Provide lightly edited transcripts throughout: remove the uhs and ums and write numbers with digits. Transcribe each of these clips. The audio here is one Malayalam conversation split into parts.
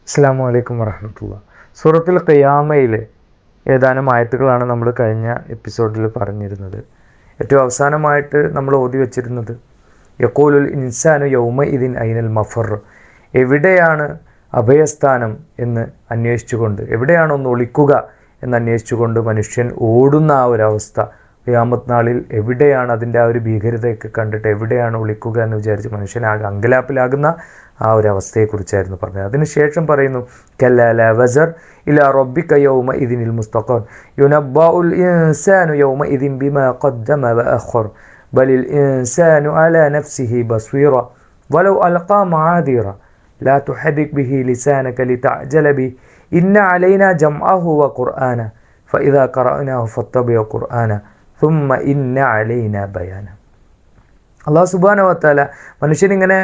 അസ്സലാമു അലൈക്കും വറഹ്മത്തുള്ളാഹി. സൂറത്തുൽ ഖിയാമയിലെ ഏതാനും ആയത്തുകളാണ് നമ്മൾ കഴിഞ്ഞ എപ്പിസോഡിൽ പറഞ്ഞിരുന്നത്. ഏറ്റവും അവസാനമായിട്ട് നമ്മൾ ഓതി വച്ചിരുന്നത് യഖൂലുൽ ഇൻസാനു യൗമ ഇദിൻ ഐനൽ മഫർ, എവിടെയാണ് അഭയസ്ഥാനം എന്ന് അന്വേഷിച്ചുകൊണ്ട്, എവിടെയാണ് ഒന്ന് ഒളിക്കുക എന്ന് അന്വേഷിച്ചുകൊണ്ട് മനുഷ്യൻ ഓടുന്ന ആ ഒരവസ്ഥ, ഖിയാമത്ത് നാളിൽ എവിടെയാണ് അതിൻ്റെ ആ ഒരു ഭീകരതയൊക്കെ കണ്ടിട്ട് എവിടെയാണ് ഒളിക്കുക എന്ന് വിചാരിച്ച് മനുഷ്യനാകെ അങ്കലാപ്പിലാകുന്ന ആ ഒരു അവസ്ഥയെക്കുറിച്ചായിരുന്നു പറഞ്ഞത്. അതിനുശേഷം പറയുന്നു കല്ലാ ലാ വസർ ഇലാ റബ്ബിക യൗമ ഇദിനിൽ മുസ്തഖർ യുനബ്ബഉൽ ഇൻസാനു യൗമ ഇദിൻ ബിമാ ഖദ്ദമ വഅഖർ ബലിൽ ഇൻസാനു അലാ നഫ്സിഹി ബസ്വീറ വലൗ അൽഖാ മആദിറ ലാ തുഹദിക് ബിഹി ലിസാനക ലിതഅജല ബി ഇന്ന അലൈനാ ജംഅഹു വഖുർആന ഫഇദാ ഖറഅനാഹു ഫത്തബിഅ ഖുർആന സുമ്മ ഇന്ന അലൈനാ ബയാന. അല്ലാഹു സുബ്ഹാനഹു വ തആല മനുഷ്യനിങ്ങനെ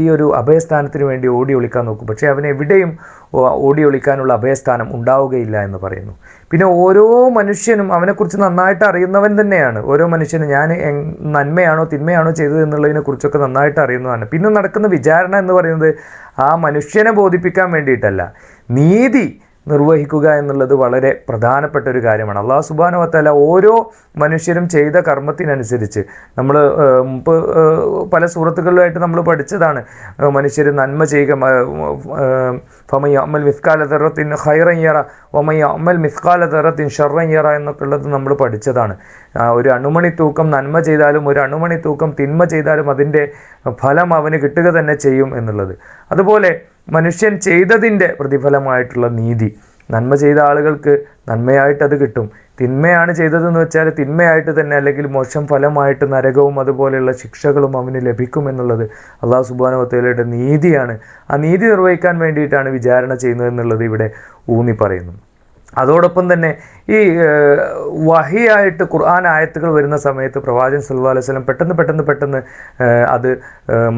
ഈ ഒരു അഭയസ്ഥാനത്തിന് വേണ്ടി ഓടി ഒളിക്കാൻ നോക്കും, പക്ഷേ അവന് എവിടെയും ഓടി ഒളിക്കാനുള്ള അഭയസ്ഥാനം ഉണ്ടാവുകയില്ല എന്ന് പറയുന്നു. പിന്നെ ഓരോ മനുഷ്യനും അവനെക്കുറിച്ച് നന്നായിട്ട് അറിയുന്നവൻ തന്നെയാണ്. ഓരോ മനുഷ്യനും ഞാൻ നന്മയാണോ തിന്മയാണോ ചെയ്തത് എന്നുള്ളതിനെക്കുറിച്ചൊക്കെ നന്നായിട്ട് അറിയുന്നതാണ്. പിന്നെ നടക്കുന്ന വിചാരണ എന്ന് പറയുന്നത് ആ മനുഷ്യനെ ബോധിപ്പിക്കാൻ വേണ്ടിയിട്ടല്ല, നീതി നിർവഹിക്കുക എന്നുള്ളത് വളരെ പ്രധാനപ്പെട്ട ഒരു കാര്യമാണ്. അല്ലാഹു സുബ്ഹാനഹു വ തആല ഓരോ മനുഷ്യരും ചെയ്ത കർമ്മത്തിനനുസരിച്ച്, നമ്മൾ മുമ്പ് പല സൂറത്തുകളിലായിട്ട് നമ്മൾ പഠിച്ചതാണ്, മനുഷ്യർ നന്മ ചെയ്യുക, ഫമൻ യഅമൽ മിസ്കാല ദർറത്തിൻ ഖൈറൻ യറ വമൻ യഅമൽ മിസ്കാല ദർറത്തിൻ ശർറൻ യറ എന്നൊക്കെ ഉള്ളത് നമ്മൾ പഠിച്ചതാണ്. ഒരു അണുമണി തൂക്കം നന്മ ചെയ്താലും ഒരു അണുമണി തൂക്കം തിന്മ ചെയ്താലും അതിൻ്റെ ഫലം അവന് കിട്ടുക തന്നെ ചെയ്യും എന്നുള്ളത്. അതുപോലെ മനുഷ്യൻ ചെയ്തതിൻ്റെ പ്രതിഫലമായിട്ടുള്ള നീതി, നന്മ ചെയ്ത ആളുകൾക്ക് നന്മയായിട്ടത് കിട്ടും, തിന്മയാണ് ചെയ്തതെന്ന് വെച്ചാൽ തിന്മയായിട്ട് തന്നെ, അല്ലെങ്കിൽ മോശം ഫലമായിട്ട് നരകവും അതുപോലെയുള്ള ശിക്ഷകളും അവന് ലഭിക്കുമെന്നുള്ളത് അല്ലാഹു സുബ്ഹാനഹു വ തആലയുടെ നീതിയാണ്. ആ നീതി നിർവഹിക്കാൻ വേണ്ടിയിട്ടാണ് വിചാരണ ചെയ്യുന്നതെന്നുള്ളത് ഇവിടെ ഊന്നി പറയുന്നു. അതോടൊപ്പം തന്നെ ഈ വഹിയായിട്ട് ഖുർആൻ ആയത്തുകൾ വരുന്ന സമയത്ത് പ്രവാചകൻ സല്ലല്ലാഹു അലൈഹി വസല്ലം പെട്ടെന്ന് അത്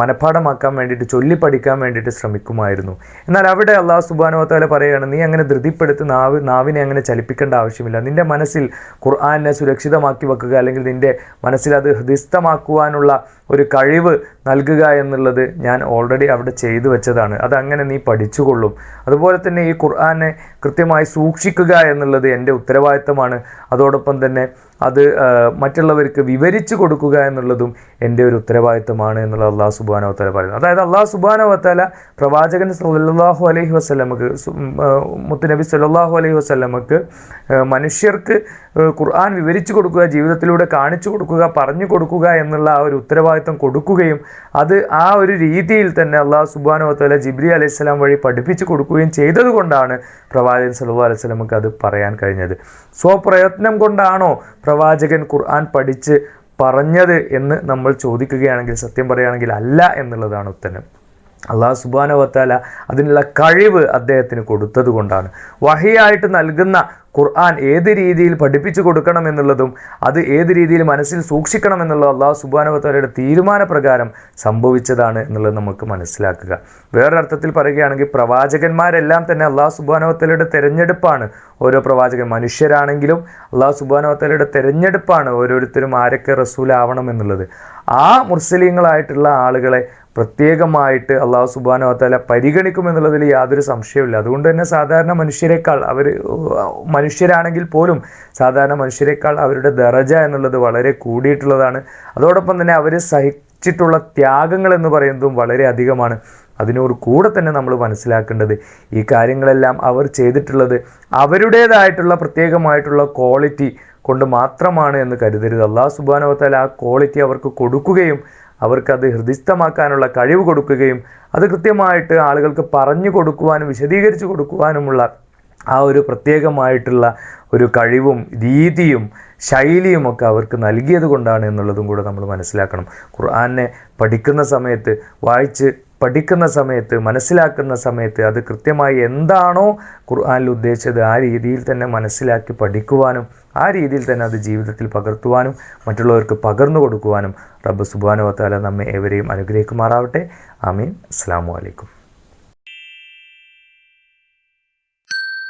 മനഃപ്പാഠമാക്കാൻ വേണ്ടിയിട്ട്, ചൊല്ലി പഠിക്കാൻ വേണ്ടിയിട്ട് ശ്രമിക്കുമായിരുന്നു. എന്നാൽ അവിടെ അല്ലാഹു സുബ്ഹാനഹു വ തആല പറയുകയാണ്, നീ അങ്ങനെ ധൃതിപ്പെടുത്ത് നാവിനെ അങ്ങനെ ചലിപ്പിക്കേണ്ട ആവശ്യമില്ല. നിൻ്റെ മനസ്സിൽ ഖുർആനെ സുരക്ഷിതമാക്കി വെക്കുക, അല്ലെങ്കിൽ നിൻ്റെ മനസ്സിൽ അത് ഹൃദിസ്ഥമാക്കുവാനുള്ള ഒരു കഴിവ് നൽകുക എന്നുള്ളത് ഞാൻ ഓൾറെഡി അവിടെ ചെയ്തു വെച്ചതാണ്. അതങ്ങനെ നീ പഠിച്ചുകൊള്ളും. അതുപോലെ തന്നെ ഈ ഖുർആനെ കൃത്യമായി സൂക്ഷിക്കുക എന്നുള്ളത് എൻ്റെ ഉത്തരവാദിത്തമാണ്. അതോടൊപ്പം തന്നെ അത് മറ്റുള്ളവർക്ക് വിവരിച്ചു കൊടുക്കുക എന്നുള്ളതും എൻ്റെ ഒരു ഉത്തരവാദിത്തമാണ് എന്നുള്ളത് അല്ലാഹു സുബ്ഹാനഹു വ തആല പറയുന്നത്. അതായത് അല്ലാഹു സുബ്ഹാനഹു വ തആല പ്രവാചകൻ സല്ലല്ലാഹു അലൈഹി വസല്ലമക്ക്, മുത്തുനബി സല്ലല്ലാഹു അലൈഹി വസല്ലമക്ക് മനുഷ്യർക്ക് ഖുർആൻ വിവരിച്ചു കൊടുക്കുക, ജീവിതത്തിലൂടെ കാണിച്ചു കൊടുക്കുക, പറഞ്ഞു കൊടുക്കുക എന്നുള്ള ആ ഒരു ഉത്തരവാദിത്തം കൊടുക്കുകയും അത് ആ ഒരു രീതിയിൽ തന്നെ അല്ലാഹു സുബ്ഹാനഹു വ തആല ജിബ്രീൽ അലൈഹിസ്സലാം വഴി പഠിപ്പിച്ചു കൊടുക്കുകയും ചെയ്തതുകൊണ്ടാണ് പ്രവാചകൻ സല്ലല്ലാഹു അലൈഹി വസല്ലമക്ക് അത് പറയാൻ കഴിഞ്ഞത്. സ്വപ്രയത്നം കൊണ്ടാണോ പ്രവാചകൻ ഖുർആൻ പഠിച്ച് പറഞ്ഞത് എന്ന് നമ്മൾ ചോദിക്കുകയാണെങ്കിൽ, സത്യം പറയുകയാണെങ്കിൽ അല്ല എന്നുള്ളതാണ് ഉത്തരം. അല്ലാഹു സുബ്ഹാനഹു വ തആല അതിനുള്ള കഴിവ് അദ്ദേഹത്തിന് കൊടുത്തത് കൊണ്ടാണ്. വഹിയായിട്ട് നൽകുന്ന ഖുർആൻ ഏത് രീതിയിൽ പഠിപ്പിച്ചു കൊടുക്കണം എന്നുള്ളതും അത് ഏത് രീതിയിൽ മനസ്സിൽ സൂക്ഷിക്കണം എന്നുള്ളത് അല്ലാഹു സുബ്ഹാനഹു വ തആലയുടെ തീരുമാനപ്രകാരം സംഭവിച്ചതാണ് എന്നുള്ളത് നമുക്ക് മനസ്സിലാക്കുക. വേറൊരർത്ഥത്തിൽ പറയുകയാണെങ്കിൽ പ്രവാചകന്മാരെല്ലാം തന്നെ അല്ലാഹു സുബ്ഹാനഹു വ തആലയുടെ തിരഞ്ഞെടുപ്പാണ്. ഓരോ പ്രവാചകൻ, മനുഷ്യരാണെങ്കിലും അല്ലാഹു സുബ്ഹാനഹു വ തആലയുടെ തിരഞ്ഞെടുപ്പാണ് ഓരോരുത്തരും ആരൊക്കെ റസൂലാവണം എന്നുള്ളത്. ആ മുർസലീങ്ങളായിട്ടുള്ള ആളുകളെ പ്രത്യേകമായിട്ട് അല്ലാഹു സുബ്ഹാനഹു വ തആല പരിഗണിക്കുമെന്നുള്ളതിൽ യാതൊരു സംശയവുമില്ല. അതുകൊണ്ട് തന്നെ സാധാരണ മനുഷ്യരെക്കാൾ, മനുഷ്യരാണെങ്കിൽ പോലും സാധാരണ മനുഷ്യരെക്കാൾ അവരുടെ ദറജ എന്നുള്ളത് വളരെ കൂടിയിട്ടുള്ളതാണ്. അതോടൊപ്പം തന്നെ അവർ സഹിച്ചിട്ടുള്ള ത്യാഗങ്ങൾ എന്ന് പറയുന്നതും വളരെ അധികമാണ്. അതിനോട് കൂടെ തന്നെ നമ്മൾ മനസ്സിലാക്കേണ്ടത് ഈ കാര്യങ്ങളെല്ലാം അവർ ചെയ്തിട്ടുള്ളത് അവരുടേതായിട്ടുള്ള പ്രത്യേകമായിട്ടുള്ള ക്വാളിറ്റി കൊണ്ട് മാത്രമാണ് എന്ന് കരുതരുത്. അല്ലാഹു സുബ്ഹാനഹു വ തആല ആ ക്വാളിറ്റി അവർക്ക് കൊടുക്കുകയും അവർക്കത് ഹൃദിസ്ഥമാക്കാനുള്ള കഴിവ് കൊടുക്കുകയും അത് കൃത്യമായിട്ട് ആളുകൾക്ക് പറഞ്ഞു കൊടുക്കുവാനും വിശദീകരിച്ച് കൊടുക്കുവാനുമുള്ള ആ ഒരു പ്രത്യേകമായിട്ടുള്ള ഒരു കഴിവും രീതിയും ശൈലിയും ഒക്കെ അവർക്ക് നൽകിയത് കൊണ്ടാണ് എന്നുള്ളതും കൂടെ നമ്മൾ മനസ്സിലാക്കണം. ഖുർആനെ പഠിക്കുന്ന സമയത്ത്, വായിച്ച് പഠിക്കുന്ന സമയത്ത്, മനസ്സിലാക്കുന്ന സമയത്ത് അത് കൃത്യമായി എന്താണോ ഖുർആനിൽ ഉദ്ദേശിച്ചത് ആ രീതിയിൽ തന്നെ മനസ്സിലാക്കി പഠിക്കുവാനും ആ രീതിയിൽ തന്നെ അത് ജീവിതത്തിൽ പകർത്തുവാനും മറ്റുള്ളവർക്ക് പകർന്നു കൊടുക്കുവാനും റബ്ബ് സുബ്ഹാനഹു വ തആല നമ്മെ ഏവരെയും അനുഗ്രഹിക്കുമാറാവട്ടെ. ആമീൻ. അസ്സലാമു അലൈക്കും.